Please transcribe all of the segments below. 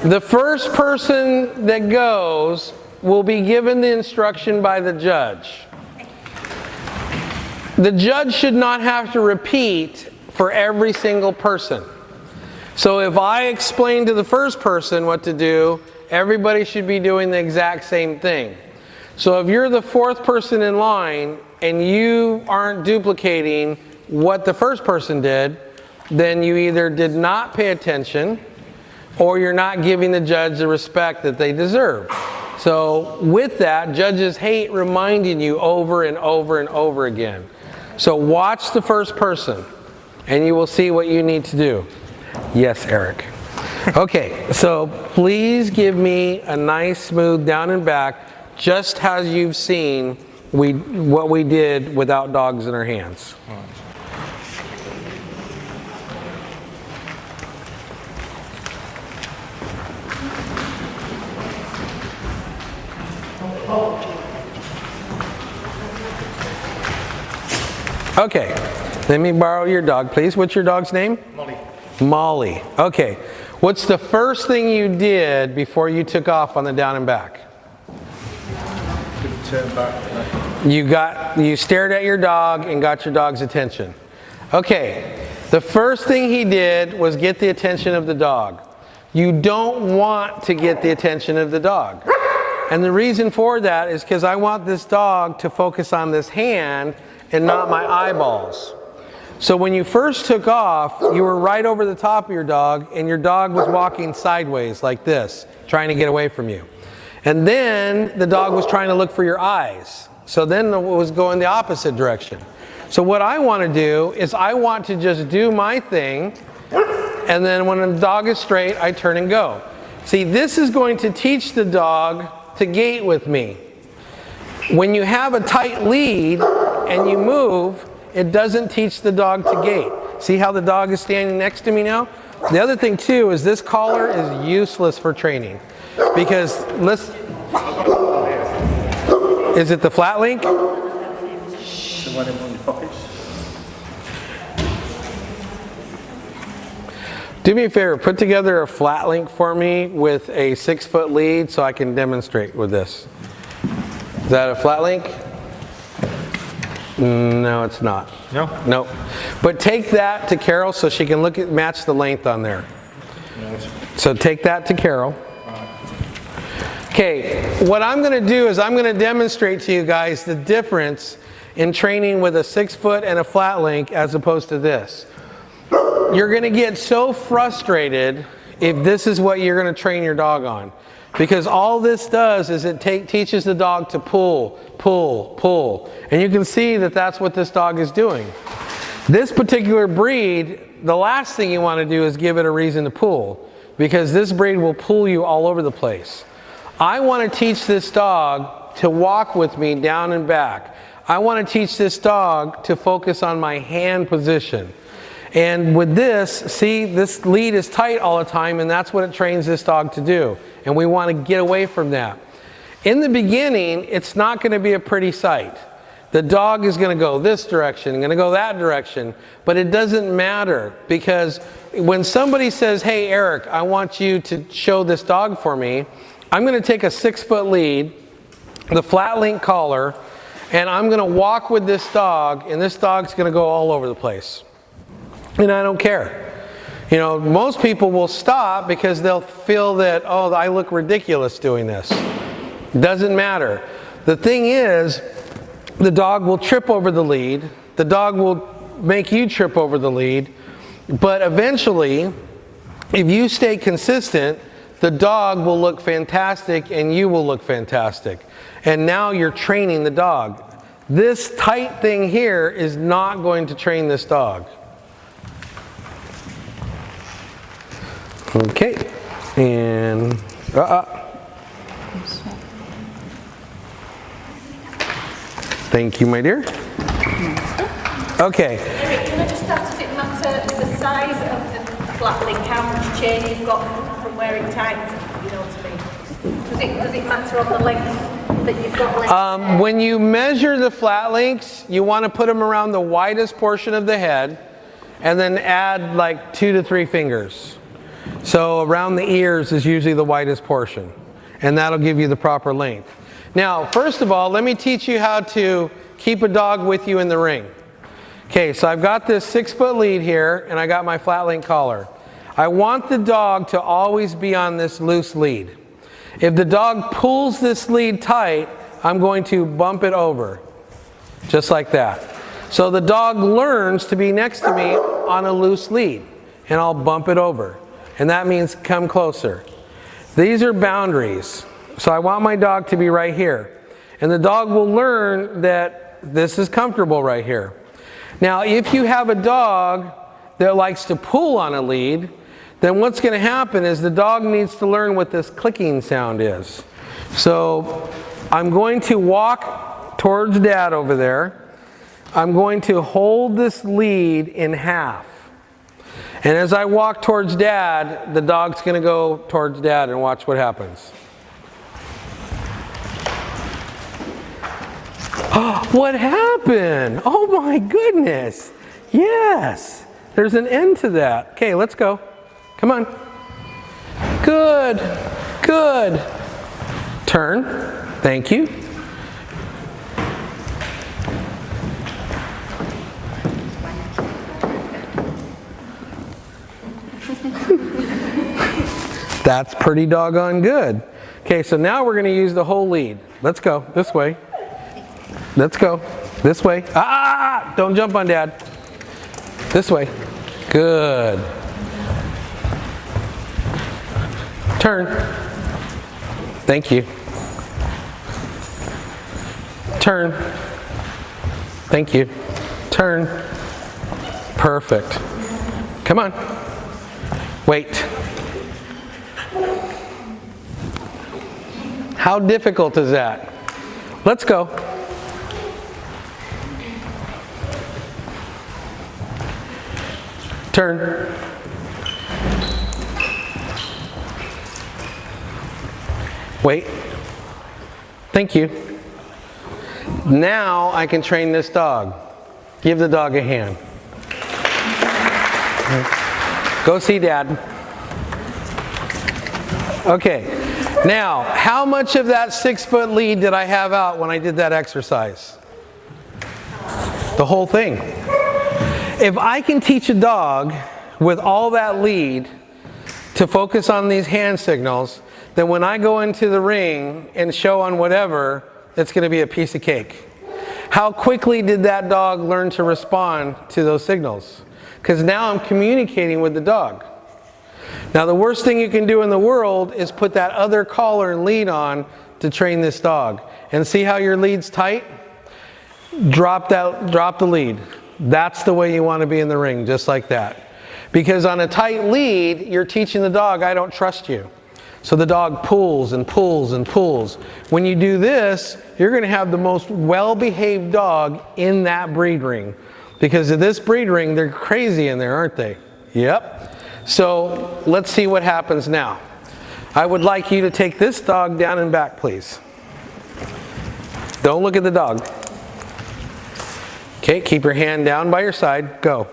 The first person that goes will be given the instruction by the judge. The judge should not have to repeat for every single person. So if I explain to the first person what to do, everybody should be doing the exact same thing. So if you're the fourth person in line and you aren't duplicating what the first person did, then you either did not pay attention or you're not giving the judge the respect that they deserve. So with that, judges hate reminding you over and over and over again. So watch the first person and you will see what you need to do. Yes, Eric. Okay, so please give me a nice smooth down and back, just as you've seen what we did without dogs in our hands. Okay, let me borrow your dog, please. What's your dog's name? Molly. Molly. Okay, what's the first thing you did before you took off on the down and back? Turn back. You stared at your dog and got your dog's attention. Okay, the first thing he did was get the attention of the dog. You don't want to get the attention of the dog. And the reason for that is because I want this dog to focus on this hand and not my eyeballs. So when you first took off, you were right over the top of your dog and your dog was walking sideways like this, trying to get away from you. And then the dog was trying to look for your eyes. So then it was going the opposite direction. So what I want to do is I want to just do my thing, and then when the dog is straight, I turn and go. See, this is going to teach the dog to gait with me. When you have a tight lead and you move, it doesn't teach the dog to gait. See how the dog is standing next to me now? The other thing too is this collar is useless for training. Because is it the flat link? The one in your pockets. Do me a favor, put together a flat link for me with a 6-foot lead so I can demonstrate with this. Is that a flat link? No, it's not. No? No. But take that to Carol so she can match the length on there. Yes. So take that to Carol. Okay, what I'm going to do is I'm going to demonstrate to you guys the difference in training with a 6-foot and a flat link as opposed to this. You're going to get so frustrated if this is what you're going to train your dog on. Because all this does is it teaches the dog to pull, pull, pull. And you can see that that's what this dog is doing. This particular breed, the last thing you want to do is give it a reason to pull. Because this breed will pull you all over the place. I want to teach this dog to walk with me down and back. I want to teach this dog to focus on my hand position. And with this, see, this lead is tight all the time, and that's what it trains this dog to do. And we want to get away from that. In the beginning, it's not going to be a pretty sight. The dog is going to go this direction, going to go that direction, but it doesn't matter because when somebody says, hey, Eric, I want you to show this dog for me, I'm going to take a 6-foot lead, the flat link collar, and I'm going to walk with this dog, and this dog's going to go all over the place. And I don't care. You know, most people will stop because they'll feel that, oh, I look ridiculous doing this. Doesn't matter. The thing is, the dog will trip over the lead. The dog will make you trip over the lead. But eventually, if you stay consistent, the dog will look fantastic and you will look fantastic. And now you're training the dog. This tight thing here is not going to train this dog. Okay, and thank you, my dear. Okay. Eric, can I just ask, does it matter the size of the flat link, how much chain you've got from where it tightens, you know what I mean? Does it matter on the length that you've got? When you measure the flat links, you want to put them around the widest portion of the head and then add like 2 to 3 fingers. So around the ears is usually the widest portion, and that'll give you the proper length. Now, first of all, let me teach you how to keep a dog with you in the ring. Okay, so I've got this 6-foot lead here, and I got my flat link collar. I want the dog to always be on this loose lead. If the dog pulls this lead tight, I'm going to bump it over, just like that. So the dog learns to be next to me on a loose lead, and I'll bump it over. And that means come closer. These are boundaries. So I want my dog to be right here. And the dog will learn that this is comfortable right here. Now, if you have a dog that likes to pull on a lead, then what's going to happen is the dog needs to learn what this clicking sound is. So I'm going to walk towards Dad over there. I'm going to hold this lead in half. And as I walk towards Dad, the dog's going to go towards Dad, and watch what happens. What happened? Oh my goodness. Yes. There's an end to that. Okay, let's go. Come on. Good. Good. Turn. Thank you. That's pretty doggone good. Okay, so now we're going to use the whole lead. Let's go. This way. Let's go. This way. Don't jump on Dad. This way. Good. Turn. Thank you. Turn. Thank you. Turn. Perfect. Come on. Wait. How difficult is that? Let's go. Turn. Wait. Thank you. Now I can train this dog. Give the dog a hand. Go see Dad. Okay. Now, how much of that 6-foot lead did I have out when I did that exercise? The whole thing. If I can teach a dog with all that lead to focus on these hand signals, then when I go into the ring and show on whatever, it's going to be a piece of cake. How quickly did that dog learn to respond to those signals? Because now I'm communicating with the dog. Now the worst thing you can do in the world is put that other collar and lead on to train this dog. And see how your lead's tight? Drop the lead. That's the way you want to be in the ring, just like that. Because on a tight lead, you're teaching the dog, I don't trust you. So the dog pulls and pulls and pulls. When you do this, you're going to have the most well-behaved dog in that breed ring. Because of this breed ring, they're crazy in there, aren't they? Yep. So let's see what happens now. I would like you to take this dog down and back, please. Don't look at the dog. Okay, keep your hand down by your side. Go.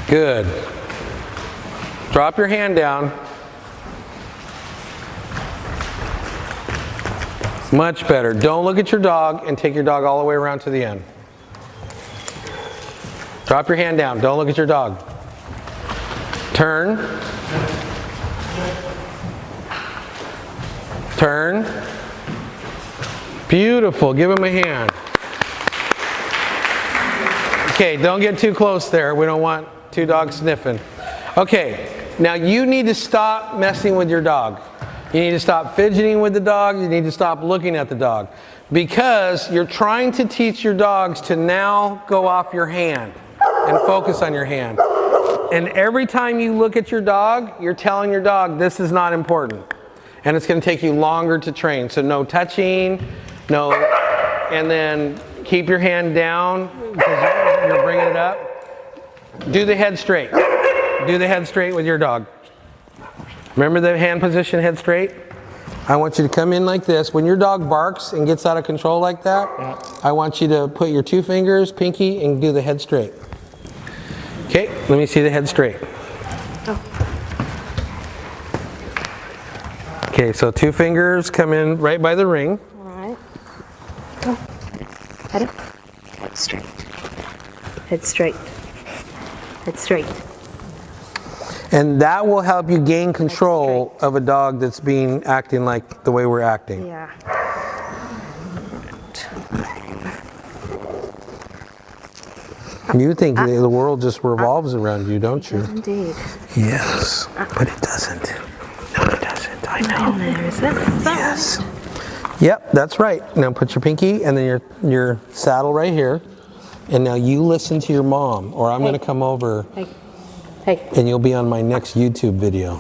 Good. Drop your hand down. Much better. Don't look at your dog and take your dog all the way around to the end. Drop your hand down. Don't look at your dog. Turn. Turn. Beautiful. Give him a hand. Okay, don't get too close there. We don't want two dogs sniffing. Okay, now you need to stop messing with your dog. You need to stop fidgeting with the dog. You need to stop looking at the dog. Because you're trying to teach your dogs to now go off your hand and focus on your hand. And every time you look at your dog, you're telling your dog this is not important. And it's going to take you longer to train. So no touching, no, and then keep your hand down because you're bringing it up. Do the head straight. Do the head straight with your dog. Remember the hand position, head straight? I want you to come in like this. When your dog barks and gets out of control like that, I want you to put your two fingers, pinky, and do the head straight. Okay, let me see the head straight. Okay, so 2 fingers come in right by the ring. All right. Go. Head up. Head straight. Head straight. Head straight. And that will help you gain control of a dog that's acting like the way we're acting. Yeah. You think the world just revolves around you, don't you? Indeed. Yes, but it doesn't. No, it doesn't. I know. There is it. Yes. Yep, that's right. Now put your pinky and then your saddle right here. And now you listen to your mom, or I'm going to come over Hey. Hey. and you'll be on my next YouTube video.